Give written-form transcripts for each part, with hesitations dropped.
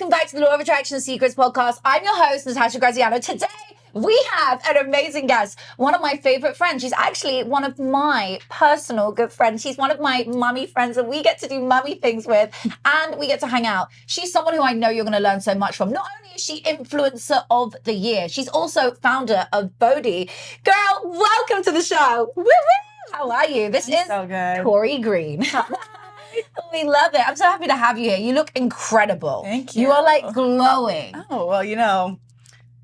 welcome back to the Law of Attraction Secrets podcast. I'm your host, Natasha Graziano. Today, we have an amazing guest, one of my favorite friends. She's actually one of my personal good friends. She's one of my mummy friends that we get to do mummy things with and we get to hang out. She's someone who I know you're going to learn so much from. Not only is she influencer of the year, she's also founder of Bodhi. Girl, welcome to the show. Woo-woo! How are you? This is so good. Tori Green. We love it. I'm so happy to have you here. You look incredible. Thank you. You are like glowing. Oh, well, you know,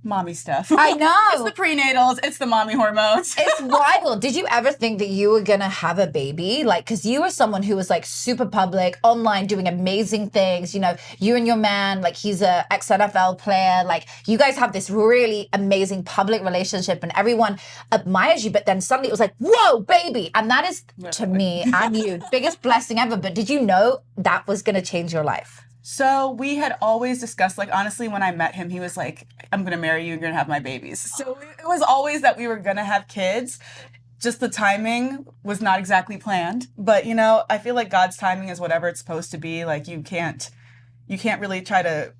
mommy stuff. I know. It's the prenatals. It's the mommy hormones. It's wild. Did you ever think that you were going to have a baby? Like, because you were someone who was like super public, online, doing amazing things. You know, you and your man, like he's a ex-NFL player. Like you guys have this really amazing public relationship and everyone admires you. But then suddenly it was like, whoa, baby. And that is, to me and you, biggest blessing ever. But did you know that was going to change your life? So we had always discussed, like, honestly, when I met him, he was like, I'm going to marry you, you're going to have my babies. So it was always that we were going to have kids. Just the timing was not exactly planned. But, you know, I feel like God's timing is whatever it's supposed to be. Like, you can't really try to,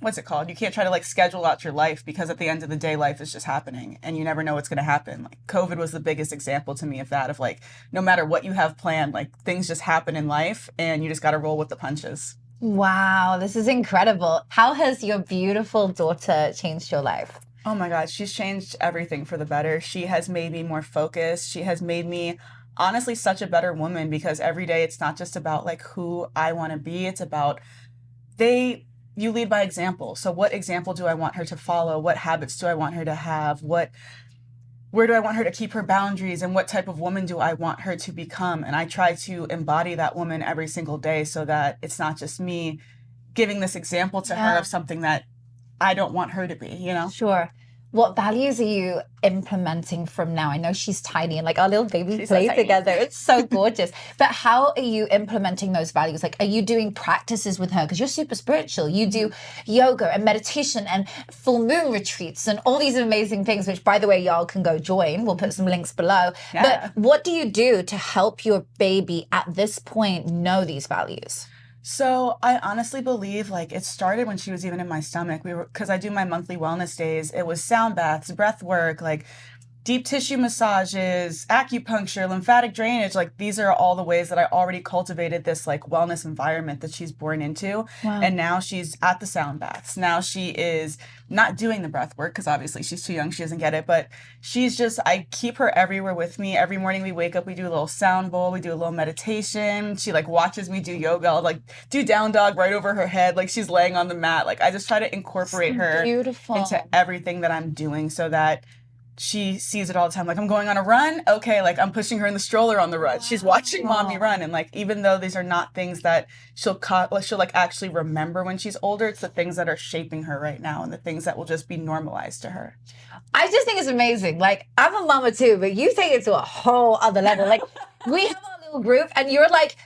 what's it called? You can't try to, like, schedule out your life because at the end of the day, life is just happening and you never know what's going to happen. Like, COVID was the biggest example to me of that, of, like, no matter what you have planned, like, things just happen in life and you just got to roll with the punches. Wow, this is incredible. How has your beautiful daughter changed your life? Oh my God, she's changed everything for the better. She has made me more focused. She has made me honestly such a better woman because every day it's not just about like who I want to be. It's about you lead by example. So what example do I want her to follow? What habits do I want her to have? Where do I want her to keep her boundaries and what type of woman do I want her to become? And I try to embody that woman every single day so that it's not just me giving this example to her of something that I don't want her to be, you know? Sure. What values are you implementing from now? I know she's tiny and like our little babies She's play so tiny. together. It's so gorgeous. But how are you implementing those values? Like, are you doing practices with her? Because you're super spiritual. You do yoga and meditation and full moon retreats and all these amazing things, which by the way, y'all can go join. We'll put some links below. Yeah. But what do you do to help your baby at this point know these values? So I honestly believe like it started when she was even in my stomach. Because I do my monthly wellness days. It was sound baths, breath work, like deep tissue massages, acupuncture, lymphatic drainage. Like these are all the ways that I already cultivated this like wellness environment that she's born into. Wow. And now she's at the sound baths. Now she is not doing the breath work because obviously she's too young. She doesn't get it. But she's just, I keep her everywhere with me. Every morning we wake up, we do a little sound bowl. We do a little meditation. She like watches me do yoga. I'll like do down dog right over her head. Like she's laying on the mat. Like I just try to incorporate her into everything that I'm doing so that she sees it all the time. Like I'm going on a run. Okay. Like I'm pushing her in the stroller on the run. Wow. She's watching mommy run. And like, even though these are not things that she'll like actually remember when she's older, it's the things that are shaping her right now and the things that will just be normalized to her. I just think it's amazing. Like I'm a mama too, but you take it to a whole other level. Like we have our little group and you're like,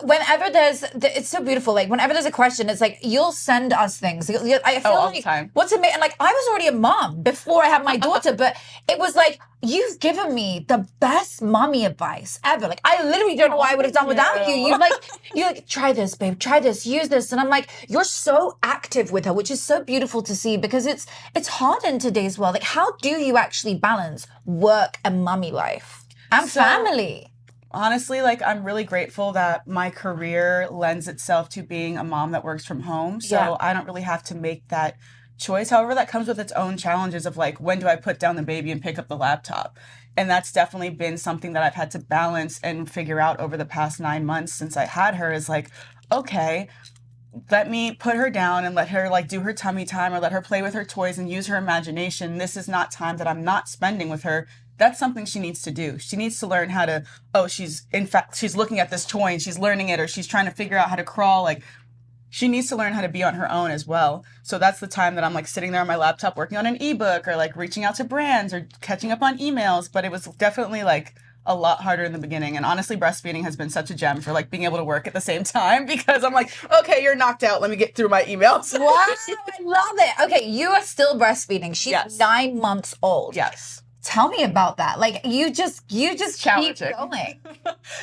whenever it's so beautiful. Like whenever there's a question, it's like you'll send us things. I feel all like the time. What's amazing. Like I was already a mom before I had my daughter, but it was like you've given me the best mommy advice ever. Like I literally don't know what I would have done without you. You're like try this, babe. Try this. Use this. And I'm like, you're so active with her, which is so beautiful to see because it's hard in today's world. Like how do you actually balance work and mommy life and family? Honestly, like I'm really grateful that my career lends itself to being a mom that works from home. So I don't really have to make that choice. However, that comes with its own challenges of like, when do I put down the baby and pick up the laptop? And that's definitely been something that I've had to balance and figure out over the past 9 months since I had her is like, okay, let me put her down and let her like do her tummy time or let her play with her toys and use her imagination. This is not time that I'm not spending with her. That's something she needs to do. She needs to learn how to, she's looking at this toy and she's learning it or she's trying to figure out how to crawl. Like she needs to learn how to be on her own as well. So that's the time that I'm like sitting there on my laptop working on an ebook or like reaching out to brands or catching up on emails. But it was definitely like a lot harder in the beginning. And honestly, breastfeeding has been such a gem for like being able to work at the same time because I'm like, okay, you're knocked out. Let me get through my emails. Wow, I love it. Okay, you are still breastfeeding. She's 9 months old. Yes. Tell me about that. Like you just keep going.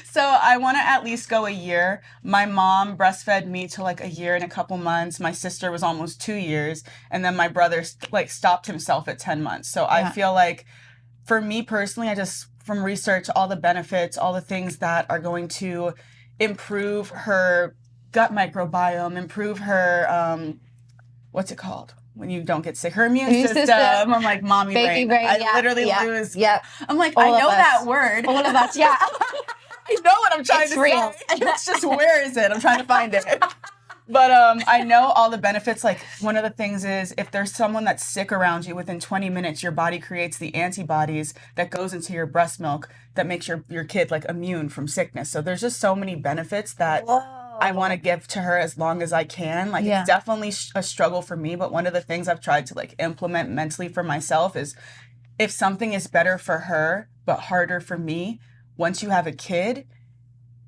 So I want to at least go a year. My mom breastfed me to like a year and a couple months. My sister was almost 2 years, and then my brother like stopped himself at 10 months. So I feel like for me personally, I just from research all the benefits, all the things that are going to improve her gut microbiome, improve her what's it called? When you don't get sick, her immune system. I'm like, mommy brain. I literally lose. Yeah. I'm like, I know that word. All of us, yeah. I know what I'm trying to say. It's just, where is it? I'm trying to find it. But I know all the benefits. Like one of the things is if there's someone that's sick around you, within 20 minutes, your body creates the antibodies that goes into your breast milk that makes your kid like immune from sickness. So there's just so many benefits that I want to give to her as long as I can. Like it's definitely a struggle for me. But one of the things I've tried to like implement mentally for myself is if something is better for her, but harder for me, once you have a kid,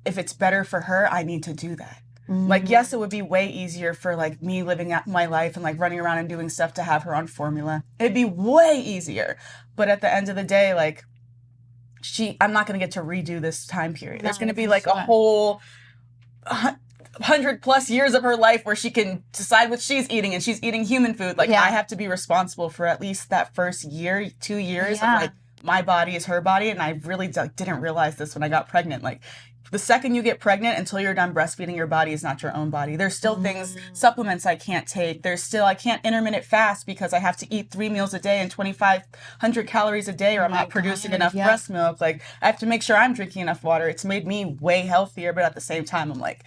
if it's better for her, I need to do that. Like, yes, it would be way easier for like me living out my life and like running around and doing stuff to have her on formula. It'd be way easier. But at the end of the day, like I'm not going to get to redo this time period. There's going to be like a whole 100+ years of her life where she can decide what she's eating and she's eating human food. Like I have to be responsible for at least that first year, 2 years of like my body is her body. And I really didn't realize this when I got pregnant. Like the second you get pregnant until you're done breastfeeding, your body is not your own body. There's still things, supplements I can't take. I can't intermittent fast because I have to eat 3 meals a day and 2,500 calories a day or I'm not producing enough breast milk. Like I have to make sure I'm drinking enough water. It's made me way healthier, but at the same time, I'm like,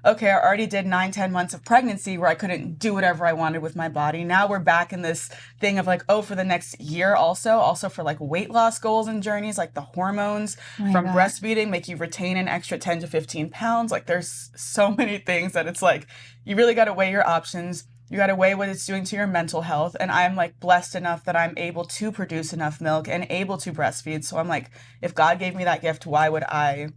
okay, I already did 9-10 months of pregnancy where I couldn't do whatever I wanted with my body. Now we're back in this thing of like, for the next year also for like weight loss goals and journeys, like the hormones from breastfeeding make you retain an extra 10 to 15 pounds. Like there's so many things that it's like, you really got to weigh your options. You got to weigh what it's doing to your mental health. And I'm like blessed enough that I'm able to produce enough milk and able to breastfeed. So I'm like, if God gave me that gift, why would I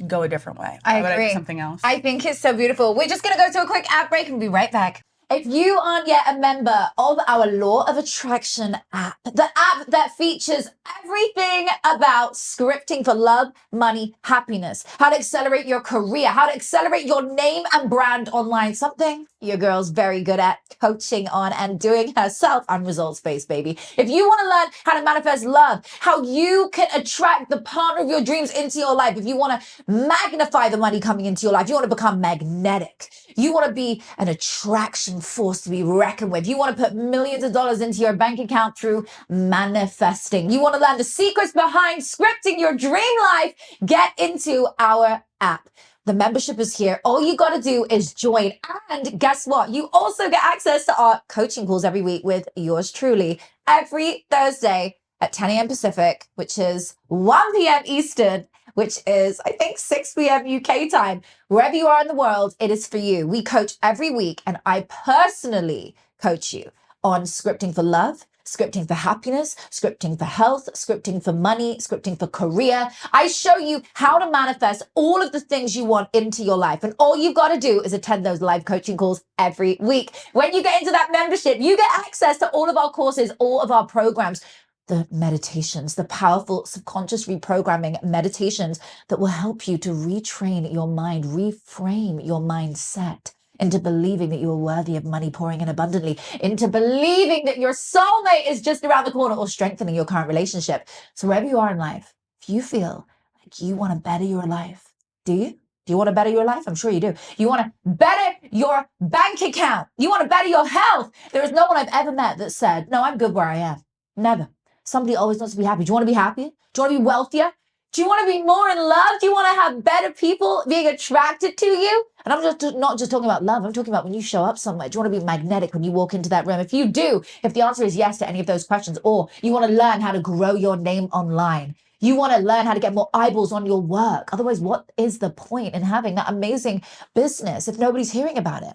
go a different way? I agree. Would I do something else? I think it's so beautiful. We're just going to go to a quick ad break and be right back. If you aren't yet a member of our Law of Attraction app, the app that features everything about scripting for love, money, happiness, how to accelerate your career, how to accelerate your name and brand online, something your girl's very good at coaching on and doing herself. I'm results-based, baby. If you want to learn how to manifest love, how you can attract the partner of your dreams into your life, if you want to magnify the money coming into your life, you want to become magnetic, you want to be an attraction force to be reckoned with, you want to put millions of dollars into your bank account through manifesting, you want to learn the secrets behind scripting your dream life, get into our app. The membership is here. All you got to do is join. And guess what? You also get access to our coaching calls every week with yours truly every Thursday at 10 a.m. Pacific, which is 1 p.m. Eastern, which is, I think, 6 p.m. UK time. Wherever you are in the world, it is for you. We coach every week, and I personally coach you on scripting for love, scripting for happiness, scripting for health, scripting for money, scripting for career. I show you how to manifest all of the things you want into your life. And all you've got to do is attend those live coaching calls every week. When you get into that membership, you get access to all of our courses, all of our programs, the meditations, the powerful subconscious reprogramming meditations that will help you to retrain your mind, reframe your mindset into believing that you are worthy of money pouring in abundantly, into believing that your soulmate is just around the corner, or strengthening your current relationship. So wherever you are in life, if you feel like you want to better your life, do you? Do you want to better your life? I'm sure you do. You want to better your bank account. You want to better your health. There is no one I've ever met that said, no, I'm good where I am. Never. Somebody always wants to be happy. Do you want to be happier? Do you want to be wealthier? Do you want to be more in love? Do you want to have better people being attracted to you? And I'm just not just talking about love. I'm talking about when you show up somewhere. Do you want to be magnetic when you walk into that room? If you do, if the answer is yes to any of those questions, or you want to learn how to grow your name online, you want to learn how to get more eyeballs on your work. Otherwise, what is the point in having that amazing business if nobody's hearing about it?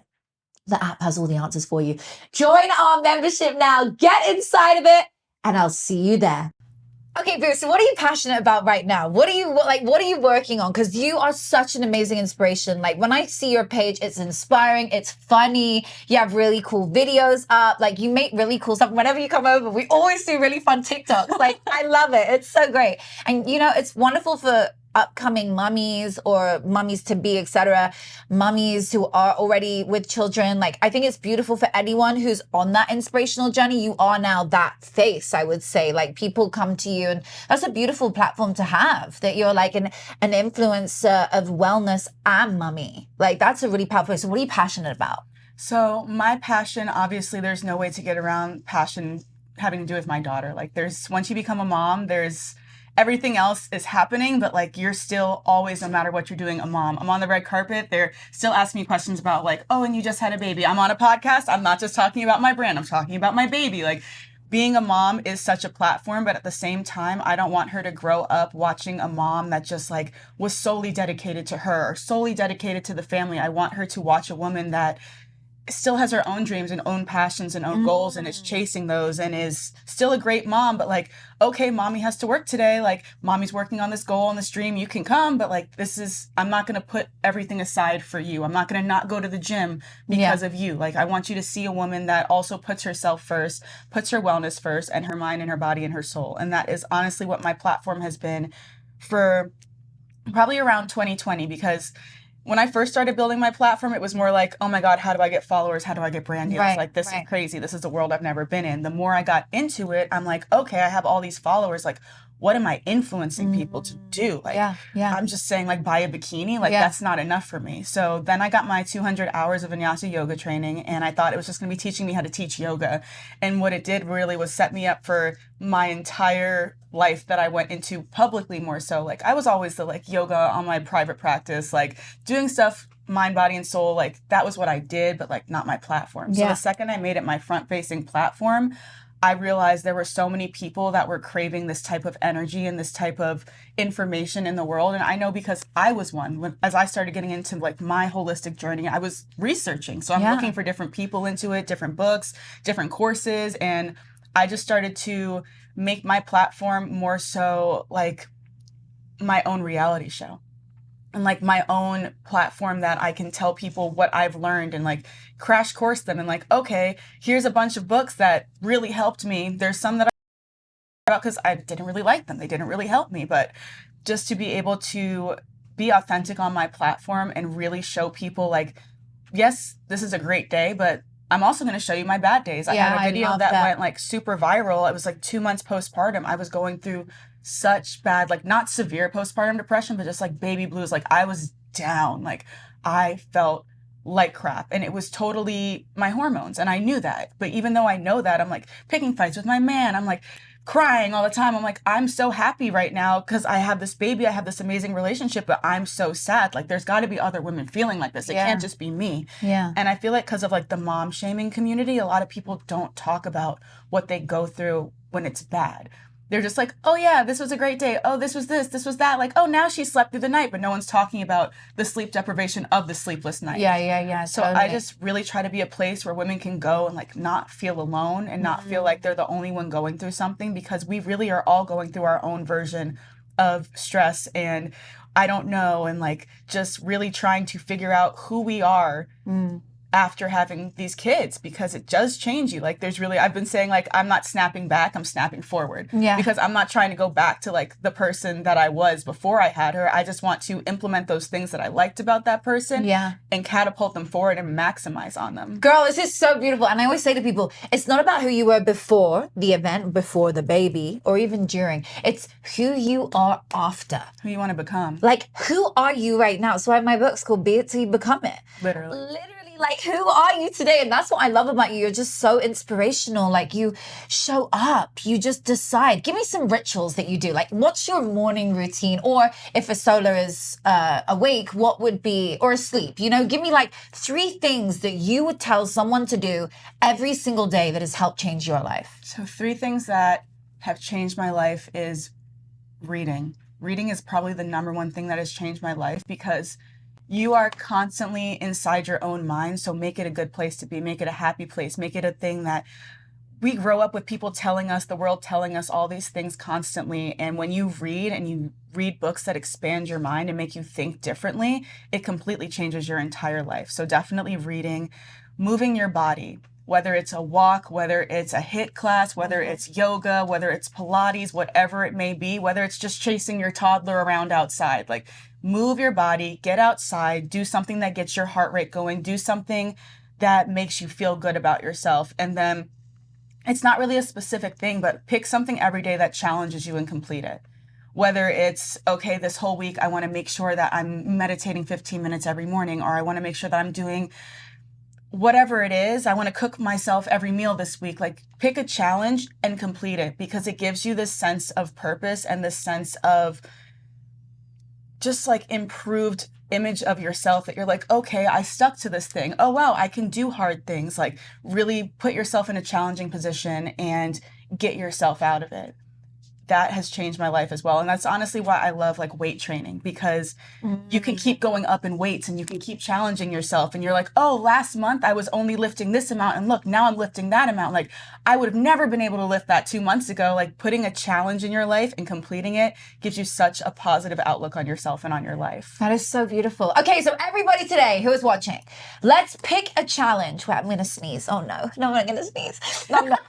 The app has all the answers for you. Join our membership now. Get inside of it, and I'll see you there. Okay, Boo, so what are you passionate about right now? What are you working on? Because you are such an amazing inspiration. Like when I see your page, it's inspiring, it's funny, you have really cool videos up, like you make really cool stuff. Whenever you come over, we always do really fun TikToks. Like I love it. It's so great. And you know, it's wonderful for upcoming mummies or mummies to be, etc., mummies who are already with children. Like I think it's beautiful for anyone who's on that inspirational journey. You are now that face, I would say. Like people come to you, and that's a beautiful platform to have, that you're like an influencer of wellness and mummy. Like that's a really powerful. So what are you passionate about? So my passion, obviously there's no way to get around passion having to do with my daughter. Like there's, once you become a mom, there's everything else is happening, but like you're still always, no matter what you're doing, a mom. I'm on the red carpet. They're still asking me questions about like, oh, and you just had a baby. I'm on a podcast. I'm not just talking about my brand. I'm talking about my baby. Like being a mom is such a platform, but at the same time, I don't want her to grow up watching a mom that just like was solely dedicated to her or solely dedicated to the family. I want her to watch a woman that still has her own dreams and own passions and own goals and is chasing those and is still a great mom, but like, okay, mommy has to work today. Like mommy's working on this goal and this dream. You can come, but like, I'm not going to put everything aside for you. I'm not going to not go to the gym because of you. Like, I want you to see a woman that also puts herself first, puts her wellness first, and her mind and her body and her soul. And that is honestly what my platform has been for probably around 2020, because when I first started building my platform, it was more like, oh my God, how do I get followers? How do I get brand deals? Like, this is crazy. This is a world I've never been in. The more I got into it, I'm like, okay, I have all these followers. Like, what am I influencing people to do? Like, I'm just saying, like, buy a bikini. Like, that's not enough for me. So then I got my 200 hours of vinyasa yoga training, and I thought it was just going to be teaching me how to teach yoga. And what it did really was set me up for my entire life that I went into publicly more so. Like, I was always the like yoga on my private practice, like doing stuff mind, body, and soul. Like that was what I did, but like not my platform. So the second I made it my front facing platform, I realized there were so many people that were craving this type of energy and this type of information in the world. And I know because I was one. As I started getting into like my holistic journey, I was researching. So I'm looking for different people into it, different books, different courses. And I just started to make my platform more so like my own reality show. And like my own platform that I can tell people what I've learned and like crash course them and like, okay, here's a bunch of books that really helped me. There's some that I about because I didn't really like them. They didn't really help me, but just to be able to be authentic on my platform and really show people like, yes, this is a great day, but I'm also going to show you my bad days. I had a video that went like super viral. It was like 2 months postpartum. I was going through such bad, like not severe postpartum depression, but just like baby blues. Like I was down. Like I felt like crap. And it was totally my hormones. And I knew that. But even though I know that, I'm like picking fights with my man. I'm like crying all the time. I'm like, I'm so happy right now because I have this baby. I have this amazing relationship, but I'm so sad. Like there's got to be other women feeling like this. It can't just be me. And I feel like because of like the mom shaming community, a lot of people don't talk about what they go through when it's bad. They're just like, oh yeah, this was a great day. Oh, this was this was that. Like, oh, now she slept through the night, but no one's talking about the sleep deprivation of the sleepless night. So totally. I just really try to be a place where women can go and like not feel alone and not feel like they're the only one going through something, because we really are all going through our own version of stress and I don't know, and like just really trying to figure out who we are after having these kids, because it does change you. Like there's really, I've been saying like, I'm not snapping back, I'm snapping forward. Because I'm not trying to go back to like the person that I was before I had her. I just want to implement those things that I liked about that person and catapult them forward and maximize on them. Girl, this is so beautiful. And I always say to people, it's not about who you were before the event, before the baby, or even during. It's who you are after. Who you want to become. Like, who are you right now? So I have my book's called Be It Till You Become It. Literally, like, who are you today? And that's what I love about you. You're just so inspirational. Like, you show up. You just decide. Give me some rituals that you do. Like, what's your morning routine? Or if a solar is awake, what would be, or asleep? You know, give me like 3 things that you would tell someone to do every single day that has helped change your life. So 3 things that have changed my life is reading. Reading is probably the number one thing that has changed my life, because you are constantly inside your own mind. So make it a good place to be, make it a happy place, make it a thing that we grow up with people telling us, the world telling us all these things constantly. And when you read books that expand your mind and make you think differently, it completely changes your entire life. So definitely reading, moving your body, whether it's a walk, whether it's a HIIT class, whether it's yoga, whether it's Pilates, whatever it may be, whether it's just chasing your toddler around outside, like move your body, get outside, do something that gets your heart rate going, do something that makes you feel good about yourself. And then it's not really a specific thing, but pick something every day that challenges you and complete it. Whether it's, okay, this whole week, I want to make sure that I'm meditating 15 minutes every morning, or I want to make sure that I'm doing whatever it is. I want to cook myself every meal this week. Like, pick a challenge and complete it, because it gives you this sense of purpose and this sense of just like improved image of yourself, that you're like, okay, I stuck to this thing. Oh, wow, I can do hard things. Like, really put yourself in a challenging position and get yourself out of it. That has changed my life as well. And that's honestly why I love like weight training, because you can keep going up in weights and you can keep challenging yourself. And you're like, oh, last month I was only lifting this amount, and look, now I'm lifting that amount. Like, I would have never been able to lift that 2 months ago. Like, putting a challenge in your life and completing it gives you such a positive outlook on yourself and on your life. That is so beautiful. Okay, so everybody today who is watching, let's pick a challenge. Wait, I'm going to sneeze. Oh no, I'm not going to sneeze. No, I'm not.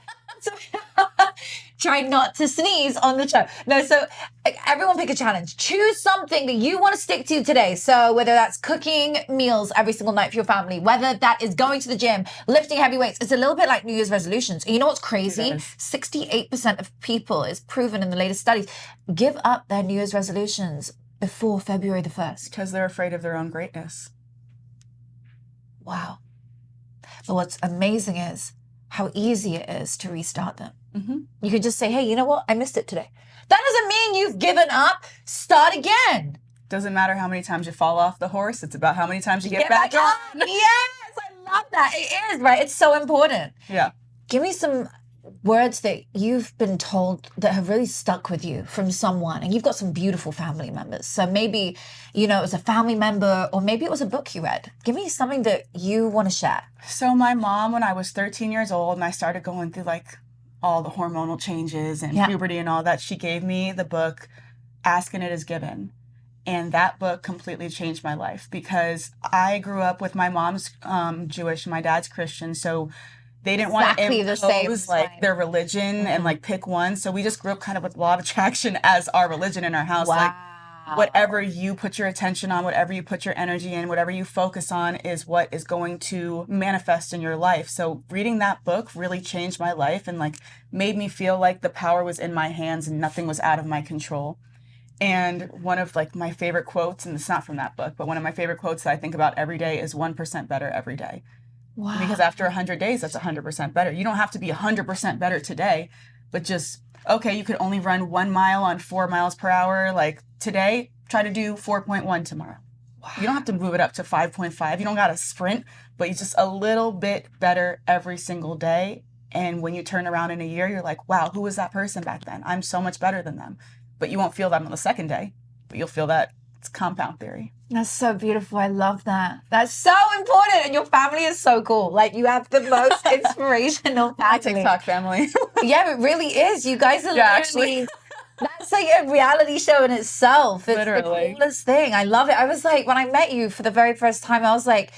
Try not to sneeze on the show. No, so everyone pick a challenge. Choose something that you want to stick to today. So whether that's cooking meals every single night for your family, whether that is going to the gym, lifting heavy weights. It's a little bit like New Year's resolutions. And you know what's crazy? 68% of people, is proven in the latest studies, give up their New Year's resolutions before February the 1st. Because they're afraid of their own greatness. Wow. But what's amazing is how easy it is to restart them. You could just say, hey, you know what? I missed it today. That doesn't mean you've given up. Start again. Doesn't matter how many times you fall off the horse. It's about how many times you get back on. Yes, I love that. It is, right? It's so important. Yeah. Give me some words that you've been told that have really stuck with you from someone, and you've got some beautiful family members. So maybe, you know, it was a family member, or maybe it was a book you read. Give me something that you want to share. So my mom, when I was 13 years old and I started going through like all the hormonal changes and puberty and all that, she gave me the book Ask and It Is Given. And that book completely changed my life, because I grew up with my mom's Jewish, my dad's Christian. So they didn't want to impose like their religion and like pick one. So we just grew up kind of with law of attraction as our religion in our house. Wow. Like, whatever you put your attention on, whatever you put your energy in, whatever you focus on is what is going to manifest in your life. So reading that book really changed my life and like made me feel like the power was in my hands and nothing was out of my control. And one of like my favorite quotes, and it's not from that book, but one of my favorite quotes that I think about every day is 1% better every day. Wow. Because after 100 days, that's 100% better. You don't have to be 100% better today, but just, okay, you could only run 1 mile on 4 miles per hour. Like today, try to do 4.1 tomorrow. Wow. You don't have to move it up to 5.5. You don't got to sprint, but it's just a little bit better every single day. And when you turn around in a year, you're like, wow, who was that person back then? I'm so much better than them. But you won't feel that on the second day, but you'll feel that. It's compound theory. That's so beautiful. I love that. That's so important. And your family is so cool. Like, you have the most inspirational family. TikTok family. Yeah, it really is. You guys are literally... That's like a reality show in itself. It's literally the coolest thing. I love it. I was like, when I met you for the very first time, I was like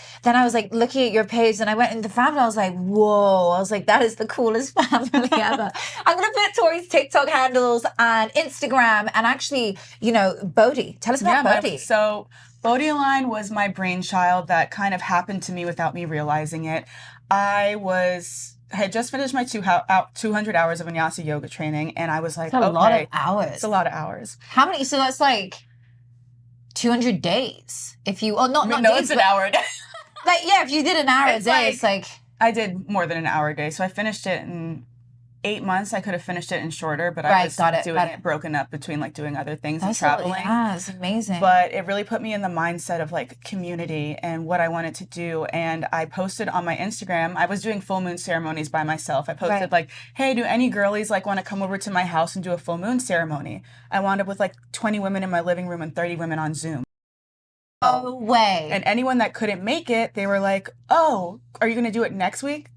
looking at your page, and I went into the family. I was like, whoa. I was like, that is the coolest family ever. I'm going to put Tori's TikTok handles and Instagram, and actually, you know, Bodhi. Tell us about Bodhi. So Bodhi Line was my brainchild that kind of happened to me without me realizing it. I had just finished my 200 hours of vinyasa yoga training, and I was like, that's a lot of hours. It's a lot of hours. How many? So that's like 200 days. If you, not no, days, it's an hour a day. Like, yeah, if you did an hour a day, like, it's like. I did more than an hour a day. So I finished it in 8 months. I could have finished it in shorter, but I was doing it broken up between like doing other things and traveling. Yeah, it's amazing. But it really put me in the mindset of like community and what I wanted to do. And I posted on my Instagram, I was doing full moon ceremonies by myself. I posted like, hey, do any girlies like want to come over to my house and do a full moon ceremony? I wound up with like 20 women in my living room and 30 women on Zoom. No way. And anyone that couldn't make it, they were like, oh, are you going to do it next week?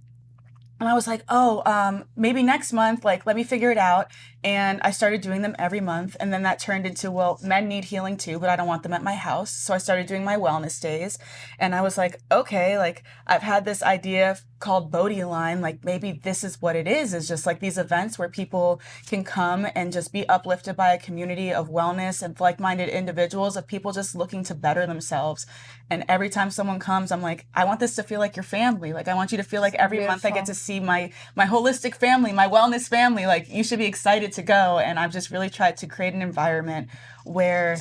And I was like, oh, maybe next month, like, let me figure it out. And I started doing them every month. And then that turned into, well, men need healing too, but I don't want them at my house. So I started doing my wellness days. And I was like, okay, like, I've had this idea called Bodhi line. Like, maybe this is what it is just like these events where people can come and just be uplifted by a community of wellness and like-minded individuals, of people just looking to better themselves. And every time someone comes, I'm like, I want this to feel like your family. Like, I want you to feel like every month I get to see my holistic family, my wellness family. Like, you should be excited to go. And I've just really tried to create an environment where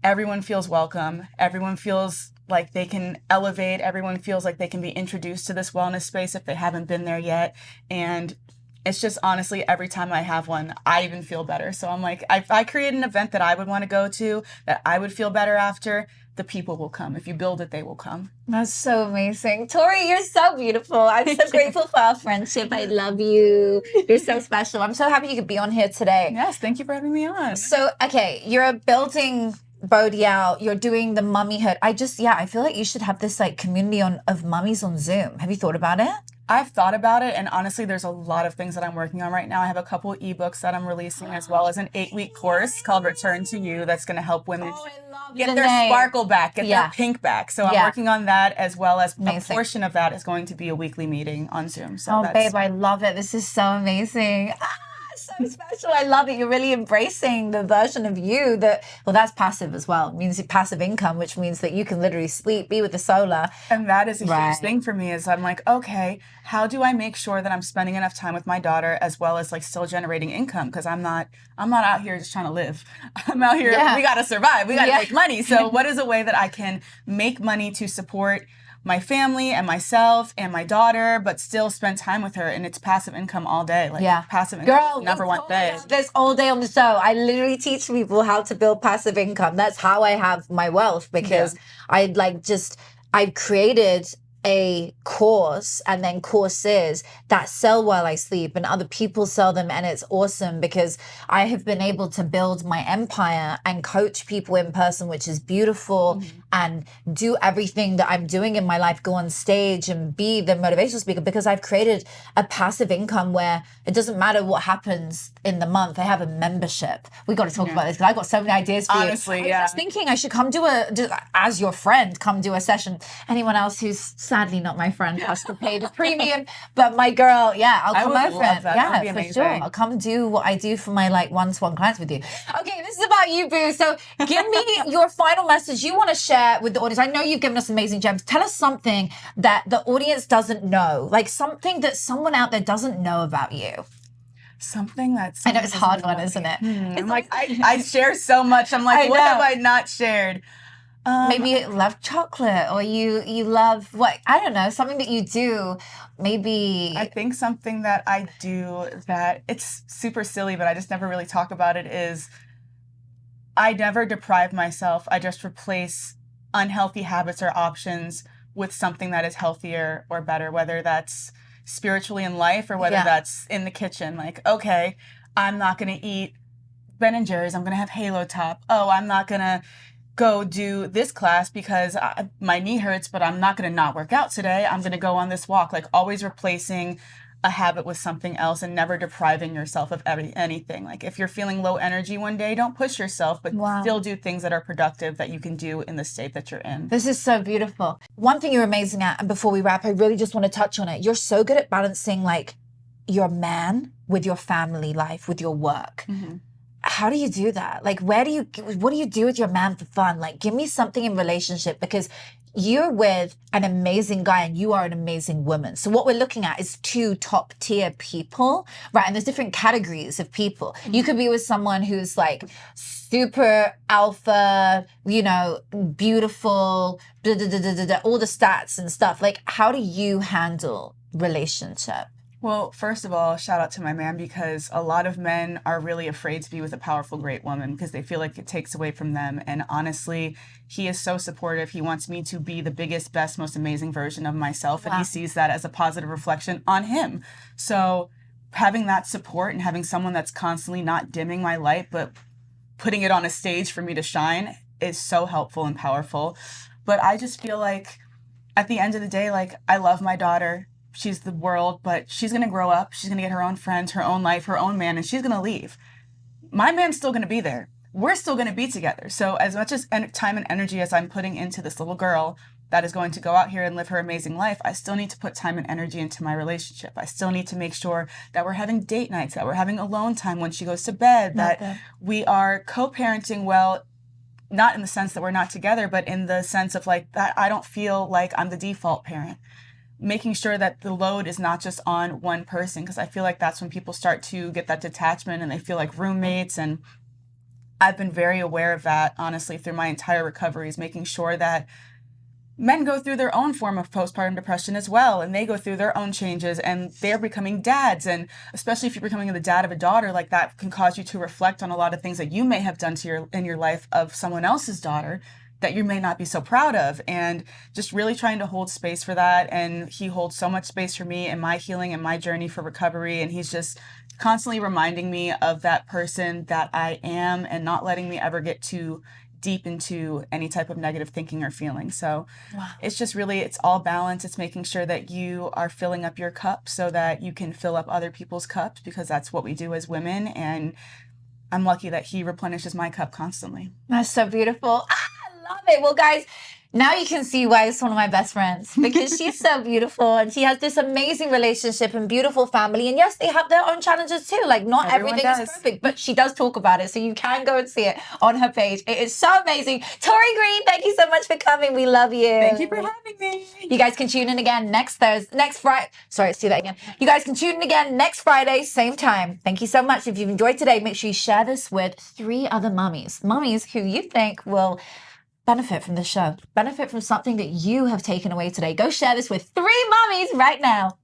everyone feels welcome, everyone feels like they can elevate, everyone feels like they can be introduced to this wellness space if they haven't been there yet. And it's just honestly, every time I have one, I even feel better. So I'm like, if I create an event that I would want to go to, that I would feel better after, the people will come. If you build it, they will come. That's so amazing. Tori, you're so beautiful. I'm so grateful for our friendship. I love you. You're so special. I'm so happy you could be on here today. Yes, thank you for having me on. So, okay, you're building Bodhi out. You're doing the mummyhood. I feel like you should have this like community of mummies on Zoom. Have you thought about it? I've thought about it, and honestly, there's a lot of things that I'm working on right now. I have a couple ebooks that I'm releasing, as well as an 8-week course called Return to You that's going to help women get their sparkle back, get their pink back. So I'm working on that, as well as a portion of that is going to be a weekly meeting on Zoom. So babe, I love it. This is so amazing. So special. I love it. You're really embracing the version of you that's passive as well. It means passive income, which means that you can literally sleep, be with the solar. And that is a huge thing for me, is I'm like, okay, how do I make sure that I'm spending enough time with my daughter, as well as like still generating income? Because I'm not out here just trying to live. I'm out here, we got to survive. We got to make money. So what is a way that I can make money to support my family and myself and my daughter, but still spend time with her? And it's passive income all day. Like, passive income, number one thing. This all day on the show. I literally teach people how to build passive income. That's how I have my wealth, because I've created a course and then courses that sell while I sleep, and other people sell them, and it's awesome because I have been able to build my empire and coach people in person, which is beautiful, and do everything that I'm doing in my life, go on stage and be the motivational speaker, because I've created a passive income where it doesn't matter what happens in the month. I have a membership. We got to talk about this because I got so many ideas for you. Honestly, I was thinking I should come as your friend, come do a session. Anyone else who's sadly not my friend has to pay the premium, but my girl, I'll come over. Yeah, for sure. I'll come do what I do for my like one-to-one clients with you. Okay, this is about you, boo. So give me your final message you want to share with the audience. I know you've given us amazing gems. Tell us something that the audience doesn't know, like something that someone out there doesn't know about you. Something that's... I know it's a hard one, isn't it? I'm like, I share so much. I'm like, what have I not shared? Maybe you love chocolate, or you love what, I don't know, something that you do. Maybe I think something that I do that it's super silly, but I just never really talk about it, is I never deprive myself. I just replace unhealthy habits or options with something that is healthier or better, whether that's spiritually in life or whether that's in the kitchen. Like, okay, I'm not going to eat Ben & Jerry's. I'm going to have Halo Top. Oh, I'm not going to go do this class because my knee hurts, but I'm not going to not work out today. I'm going to go on this walk. Like, always replacing a habit with something else and never depriving yourself of anything. Like, if you're feeling low energy one day, don't push yourself, but still do things that are productive that you can do in the state that you're in. This is so beautiful. One thing you're amazing at, and before we wrap, I really just want to touch on it. You're so good at balancing like your man with your family life, with your work. How do you do that? Like, what do you do with your man for fun? Like, give me something in relationship, because you're with an amazing guy and you are an amazing woman. So what we're looking at is two top tier people, right? And there's different categories of people. You could be with someone who's like super alpha, you know, beautiful, all the stats and stuff. Like, how do you handle relationship? Well, first of all, shout out to my man, because a lot of men are really afraid to be with a powerful, great woman because they feel like it takes away from them. And honestly, he is so supportive. He wants me to be the biggest, best, most amazing version of myself. And he sees that as a positive reflection on him. So having that support and having someone that's constantly not dimming my light, but putting it on a stage for me to shine is so helpful and powerful. But I just feel like at the end of the day, like, I love my daughter. she's the world, but she's going to grow up. She's going to get her own friends, her own life, her own man, and she's going to leave. My man's still going to be there. We're still going to be together. So as much as time and energy as I'm putting into this little girl that is going to go out here and live her amazing life, I still need to put time and energy into my relationship. I still need to make sure that we're having date nights, that we're having alone time when she goes to bed, that we are co-parenting well, not in the sense that we're not together, but in the sense of like that I don't feel like I'm the default parent. Making sure that the load is not just on one person, because I feel like that's when people start to get that detachment and they feel like roommates. And I've been very aware of that, honestly, through my entire recovery, is making sure that men go through their own form of postpartum depression as well, and they go through their own changes, and they're becoming dads. And especially if you're becoming the dad of a daughter, like that can cause you to reflect on a lot of things that you may have done to in your life of someone else's daughter that you may not be so proud of, and just really trying to hold space for that. And he holds so much space for me in my healing and my journey for recovery, and he's just constantly reminding me of that person that I am and not letting me ever get too deep into any type of negative thinking or feeling. So it's just really, it's all balance. It's making sure that you are filling up your cup so that you can fill up other people's cups, because that's what we do as women. And I'm lucky that he replenishes my cup constantly. That's so beautiful. I love it. Well, guys, now you can see why it's one of my best friends, because she's so beautiful and she has this amazing relationship and beautiful family. And yes, they have their own challenges too. Like not everything is perfect, but she does talk about it. So you can go and see it on her page. It is so amazing. Tori Green, thank you so much for coming. We love you. Thank you for having me. You guys can tune in again next Friday. Sorry, let's do that again. You guys can tune in again next Friday, same time. Thank you so much. If you've enjoyed today, make sure you share this with 3 other mummies who you think will benefit from this show, benefit from something that you have taken away today. Go share this with 3 mummies right now.